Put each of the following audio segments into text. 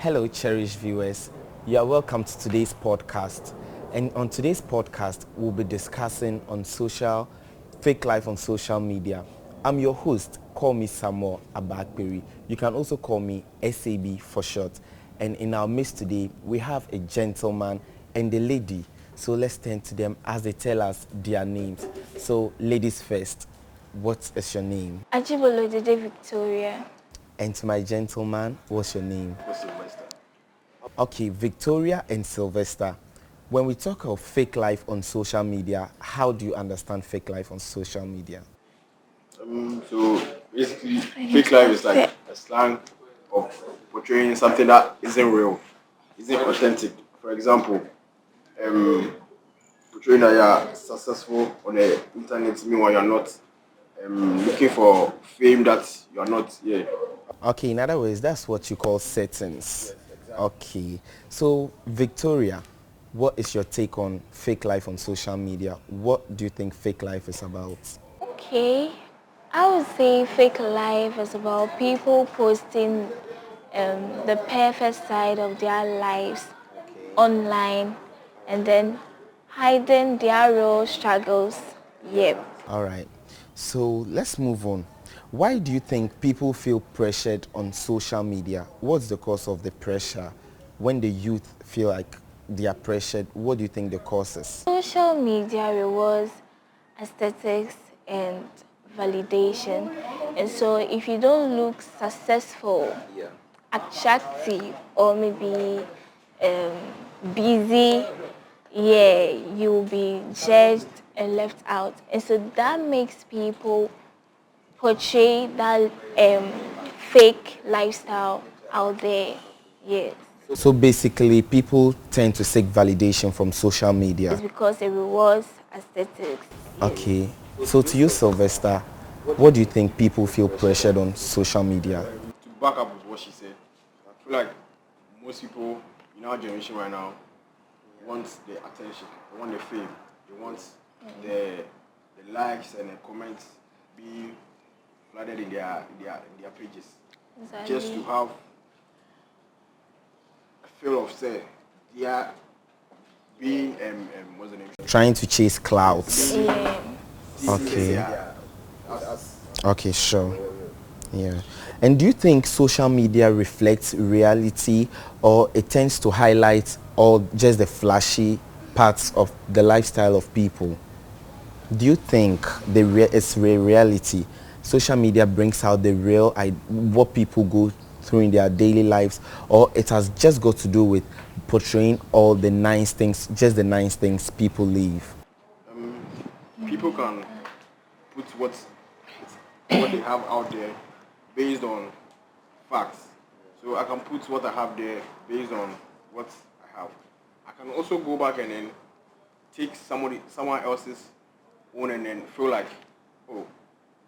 Hello, cherished viewers. You are welcome to today's podcast. And on today's podcast, we'll be discussing on fake life on social media. I'm your host. Call me Samuel Abakperi. You can also call me SAB for short. And in our midst today, we have a gentleman and a lady. So let's turn to them as they tell us their names. So ladies first, what is your name? Ajibolo Dede Victoria. And to my gentleman, what's your name? Sylvester. Okay, Victoria and Sylvester. When we talk of fake life on social media, how do you understand fake life on social media? So basically, fake life is like a slang of portraying something that isn't real, isn't authentic. For example, portraying that you are successful on the internet, meanwhile you're not. Looking for fame that you are not. Yeah. Okay, in other words, that's what you call settings. Okay, so Victoria, what is your take on fake life on social media? What do you think fake life is about? Okay, I would say fake life is about people posting the perfect side of their lives online and then hiding their real struggles. Yep. All right, so let's move on. Why do you think people feel pressured on social media? What's the cause of the pressure? When the youth feel like they are pressured, what do you think the cause is? Social media rewards aesthetics and validation. And so if you don't look successful, attractive, or maybe busy, yeah, you'll be judged and left out. And so that makes people portray that fake lifestyle out there. Yes. So basically, people tend to seek validation from social media. It's because it rewards aesthetics. Okay. So to you, Sylvester, what do you think people feel pressured on social media? To back up with what she said, I feel like most people in our generation right now want the attention, they want the fame, they want the likes and the comments being flooded in their pages, Exactly. just to have a feel of say they are being what's the name? Trying to chase clouds. Yeah. Okay. Yeah. That's Okay, sure. Yeah. And do you think social media reflects reality, or it tends to highlight all just the flashy parts of the lifestyle of people? Do you think it's reality? Social media brings out the real, what people go through in their daily lives, or it has just got to do with portraying all the nice things, just the nice things people live? people can put what they have out there based on facts. So I can put what I have there based on what I have. I can also go back and then take someone else's own and then feel like, oh,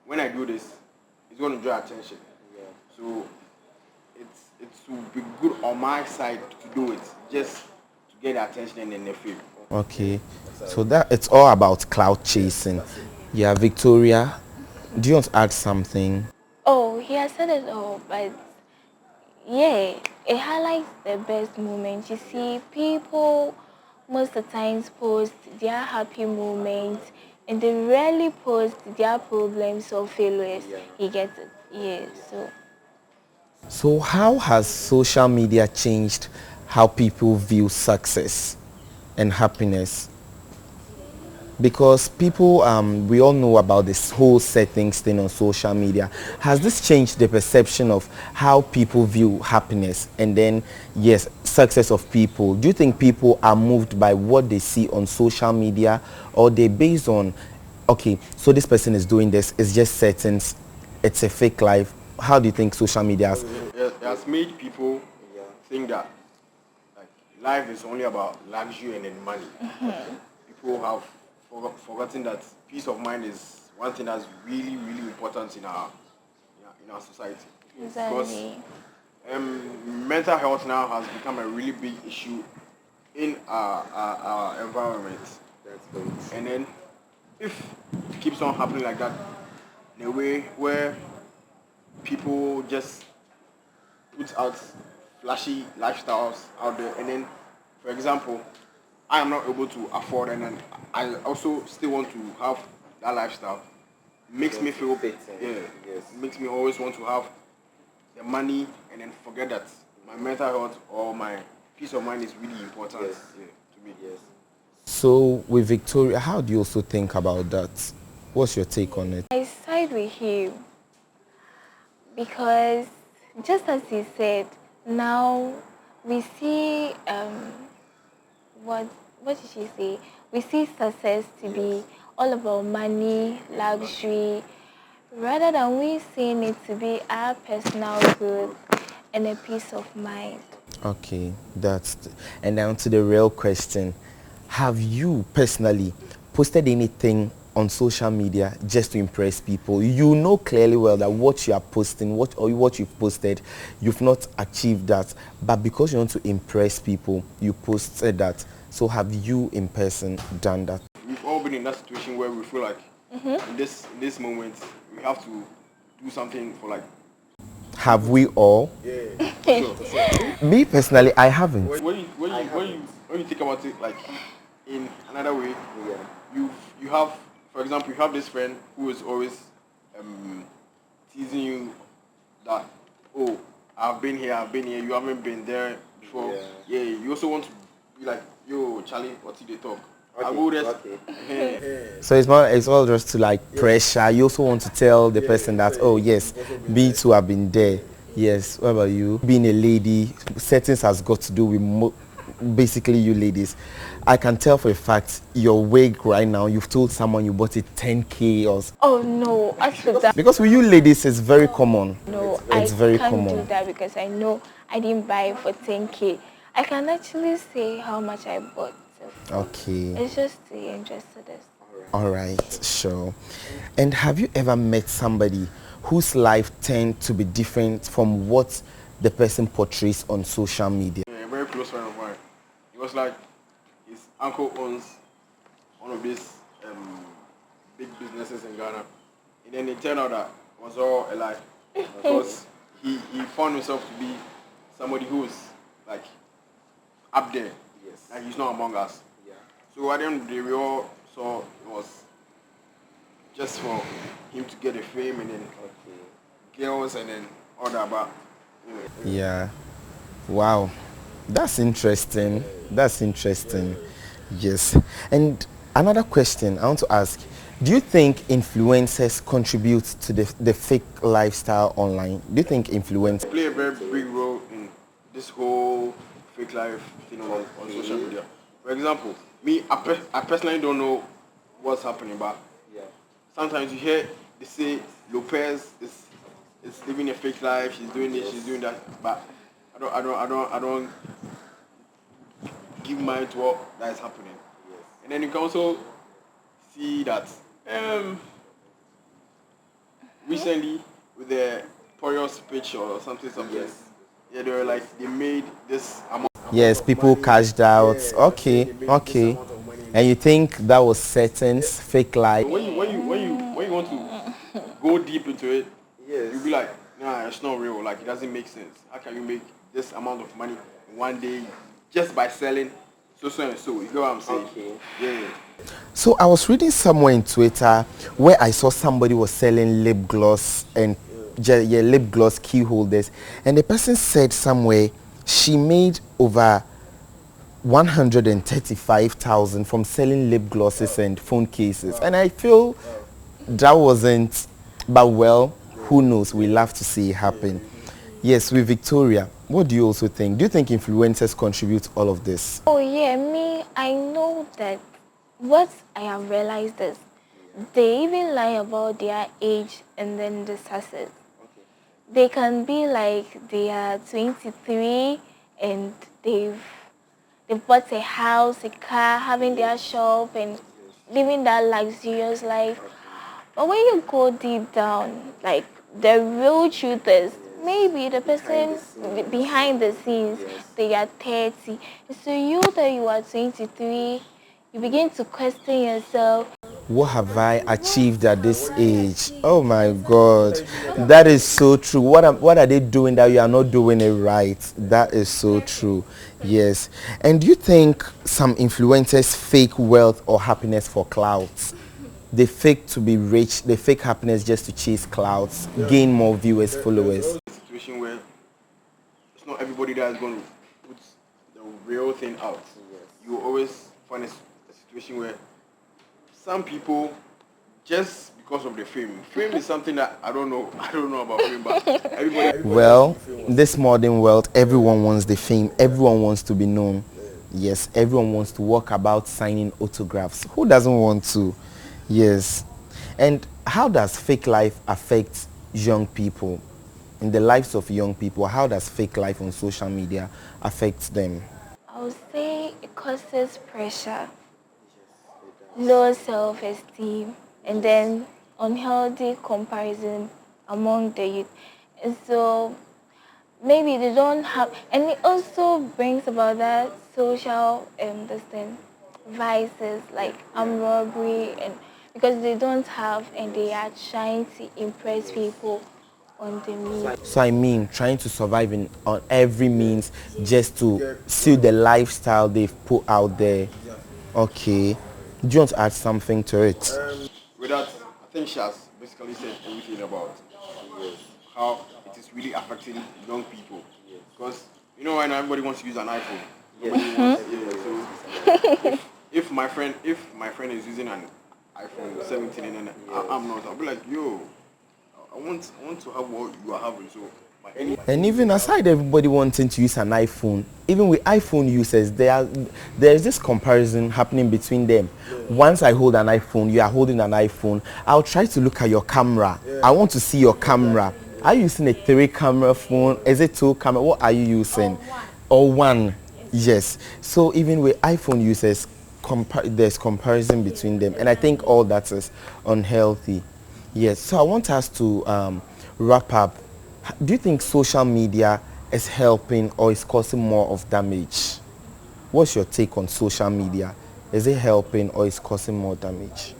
when I do this, it's going to draw attention. So it will be good on my side to do it, just to get the attention and then the fame. Okay, so that it's all about cloud chasing. Yeah, Victoria, do you want to add something? Oh, he has said it all, but yeah, it highlights the best moments. You see, people most of the times post their happy moments and they rarely post their problems or failures. You get it? Yeah, so So how has social media changed how people view success and happiness? Because people, we all know about this whole settings thing on social media. Has this changed the perception of how people view happiness and then, yes, success of people? Do you think people are moved by what they see on social media, or they based on, okay, so this person is doing this, it's just settings, it's a fake life? How do you think social media has? It has made people think that like life is only about luxury and then money. People have forgotten that peace of mind is one thing that's really important in our society. exactly. Mental health now has become a really big issue in our environment. And then if it keeps on happening like that, in a way where people just put out flashy lifestyles out there, and then, for example, I am not able to afford, and then I also still want to have that lifestyle. Makes me feel, yeah, makes me always want to have the money, and then forget that my mental health or my peace of mind is really important, yeah, to me. So with Victoria, how do you also think about that? What's your take on it? I side with him because just as he said, now we see what what did she say? We see success to be all about money, luxury, rather than we seeing it to be our personal growth and a peace of mind. Okay, and now to the real question. Have you personally posted anything on social media just to impress people? You know clearly well that what you are posting, what you've posted, you've not achieved that, but because you want to impress people, you posted that. So have you in person done that? We've all been in that situation where we feel like in this moment we have to do something for like. Have we all? Yeah, for sure. Me personally, I haven't. When you think about it, like in another way, you have, for example, you have this friend who is always teasing you that, oh, I've been here, you haven't been there before. Yeah, you also want to be like, yo, Charlie, what did they talk? I go there. So it's all just to like pressure. You also want to tell the person that, oh yes, me too, have been there. Yes. What about you? Being a lady, settings has got to do with basically you ladies. I can tell for a fact your wig right now, you've told someone you bought it 10K or Oh no, as for that, because with you ladies it's very common. no, It's I very can't common. do that because I know I didn't buy it for 10K. I can actually say how much I bought it for. Okay. It's just the interested. All right, sure. And have you ever met somebody whose life tend to be different from what the person portrays on social media? A very close friend of mine. It was like his uncle owns one of these big businesses in Ghana, and then it turned out that it was all a lie because he found himself to be somebody who is like up there, like he's not among us. So at the end of the day, we all saw it was just for him to get the fame and then girls and then all that, but Yeah. Wow. That's interesting. That's interesting. Yes. And another question I want to ask, do you think influencers contribute to the fake lifestyle online? Do you think influencers play a very big role in this whole fake life thing on social media? For example, me, I personally don't know what's happening, but sometimes you hear they say Lopez is living a fake life. She's doing this, she's doing that, but I don't give mind to what that is happening. And then you can also see that recently with the Porios pitch or something. Yeah, they were like they made this amount. yes, people cashed out. Okay, okay. And you think that was settings, fake life? When you want to go deep into it, you'll be like, nah, it's not real. Like it doesn't make sense. How can you make this amount of money in one day just by selling so and so? You know what I'm saying? Yeah. So I was reading somewhere in Twitter where I saw somebody was selling lip gloss and lip gloss key holders, and the person said somewhere she made over 135,000 from selling lip glosses and phone cases, and I feel that wasn't, but well, who knows? We love to see it happen. Yes, with Victoria, what do you also think? Do you think influencers contribute all of this? Oh yeah, me, I know that what I have realized is they even lie about their age and then the success. They can be like they are 23 and they've bought a house, a car, having their shop and living that luxurious life. But when you go deep down, like the real truth is maybe the person behind the scenes, they are 30. And so you that you are 23, you begin to question yourself, What have I achieved at this age? Oh my God, that is so true. What are they doing that you are not doing it right? That is so true. Yes. And do you think some influencers fake wealth or happiness for clouds? They fake to be rich. They fake happiness just to chase clouds, gain more viewers, followers. A situation where it's not everybody that is going to put the real thing out. You will always find a situation where some people, just because of the fame is something that I don't know about fame, but everybody Well, this modern world, everyone wants the fame. Everyone wants to be known. Yes, everyone wants to walk about signing autographs. Who doesn't want to? Yes. And how does fake life affect young people? In the lives of young people, how does fake life on social media affect them? I would say it causes pressure, low self-esteem, and then unhealthy comparison among the youth. And so maybe they don't have, and it also brings about that social this thing, vices like armed robbery, and because they don't have and they are trying to impress people on the media. So I mean, trying to survive on every means just to suit the lifestyle they've put out there. Okay. Do you want to add something to it? with that, I think she has basically said everything about how it is really affecting young people. Because you know, right now everybody wants to use an iPhone. Nobody wants, so if my friend is using an iPhone 17 and then I'm not, I'll be like, yo, I want to have what you are having. So And even aside everybody wanting to use an iPhone, even with iPhone users, there's this comparison happening between them. Once I hold an iPhone, you are holding an iPhone, I'll try to look at your camera. I want to see your camera. Are you using a 3-camera phone? Is it 2 camera? What are you using? Or one? Yes. So even with iPhone users, there's comparison between them. And I think all that is unhealthy. Yes. So I want us to wrap up. Do you think social media is helping or is causing more of damage? What's your take on social media? Is it helping or is causing more damage?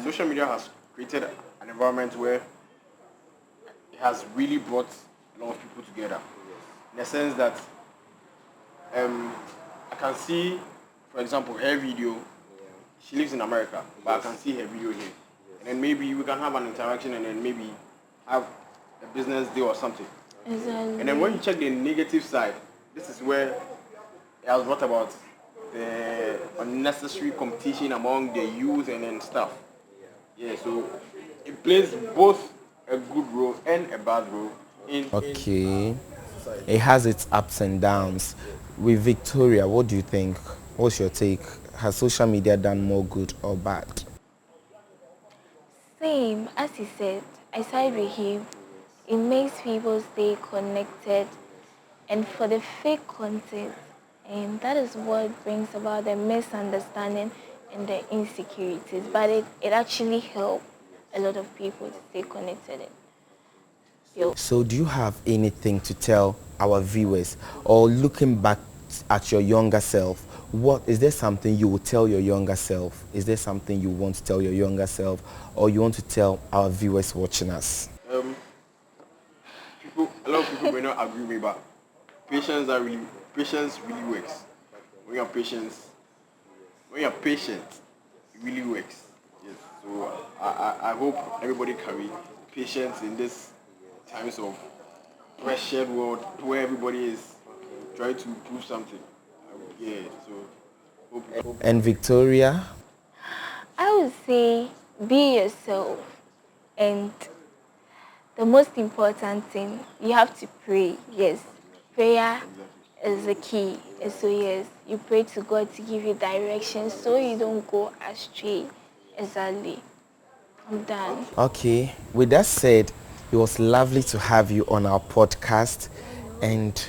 social media has created an environment where it has really brought a lot of people together. In the sense that I can see, for example, her video. She lives in America, but I can see her video here. And then maybe we can have an interaction and then maybe have a business deal or something. Exactly. And then when you check the negative side, this is where it has brought about the unnecessary competition among the youth and then stuff. Yeah, so it plays both a good role and a bad role in. Okay. It has its ups and downs. With Victoria, what do you think? What's your take? Has social media done more good or bad? Same, as he said, I side with him. It makes people stay connected, and for the fake content, and that is what brings about the misunderstanding and the insecurities. But it actually helps a lot of people to stay connected. So do you have anything to tell our viewers, or looking back at your younger self, what is there something you would tell your younger self? Is there something you want to tell your younger self, or you want to tell our viewers watching us? A lot of people may not agree with me, but patience really works. When you're patient, it really works. Yes. So I hope everybody carry patience in this times of pressured world where everybody is trying to prove something. Yeah. So hope. And Victoria? I would say be yourself, and the most important thing, you have to pray. Yes, prayer is the key. And so yes, you pray to God to give you direction so you don't go astray. Exactly. I'm done. Okay. With that said, it was lovely to have you on our podcast, and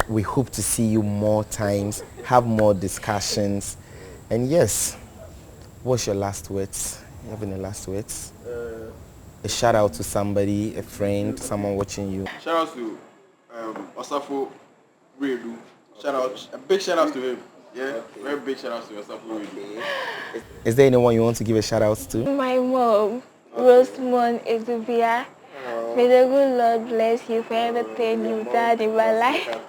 we hope to see you more times, have more discussions. And yes, what's your last words? You have any last words? A shout out to somebody, a friend, someone watching you. Shout out to Osafo Redu. A big shout out to him. Yeah, very big shout out to yourself, Louis. Is there anyone you want to give a shout out to? My mom, Rosemond Ezubia. May the good Lord bless you for everything you've done in my life.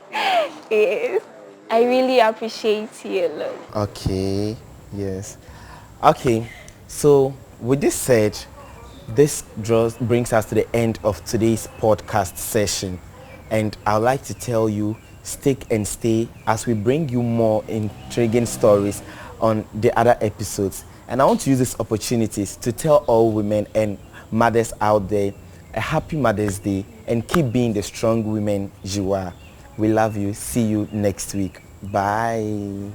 Yes. I really appreciate you a lot. Okay, yes. Okay, so with this said, this brings us to the end of today's podcast session. And I'd like to tell you, stick and stay as we bring you more intriguing stories on the other episodes. And I want to use this opportunity to tell all women and mothers out there a happy Mother's Day and keep being the strong women you are. We love you. See you next week. Bye.